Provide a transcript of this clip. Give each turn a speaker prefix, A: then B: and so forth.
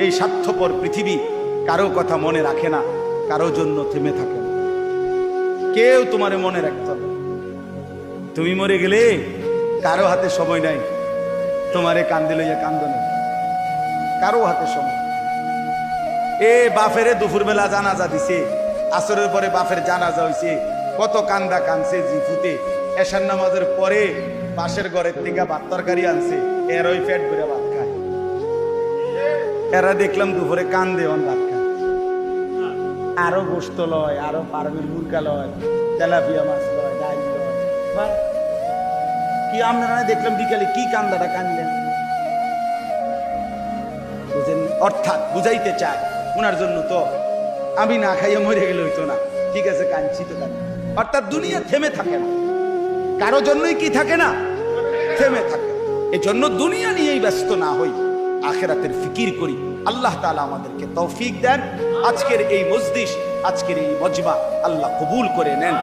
A: এই স্বার্থপর পৃথিবী কারো কথা মনে রাখে না, কারো জন্য থেমে থাকে না। কেউ তোমারে মনে রাখতে হবে। তুমি মরে গেলে কারো হাতে সময় নাই তোমারে কান্দে লইয়া কান্দনে, কারো হাতে সময়। এ বাফেরে দুপুরবেলা জানাজা দিছে, আসরের পরে বাফের জানাজা হইছে, কত কান্দা কানছে জিফুতে। এশার নামাজের পরে পাশের ঘরের থেকে ভাত তরকারি আনছে, এর ওই পেট ভরে ভাত খায়। এরা দেখলাম দুপুরে কান্দে অন ভাত খায়, আরো গোস্ত লয়, আরো পারমিল মুরগা লয়, তেলাপিয়া মাছ লয়, ডাইল লয়। বাহ, কি আপনারা দেখলাম বিকালে কি কান্দাটা কানলেন, বুঝেন? অর্থাৎ বুঝাইতে চায় ওনার জন্য তো আমি না খাইয়ে মরে গেলে হইতো না, ঠিক আছে কাঁদছি তো কাঁদি। অর্থাৎ দুনিয়া থেমে থাকে না, কারো জন্যই কি থাকে না, থেমে থাকে। এজন্য দুনিয়া নিয়েই ব্যস্ত না হই, আখিরাতের ফিকির করি। আল্লাহ তাআলা আমাদেরকে তৌফিক দেন। আজকের এই মজলিস, আজকের এই মজমা আল্লাহ কবুল করে নেন।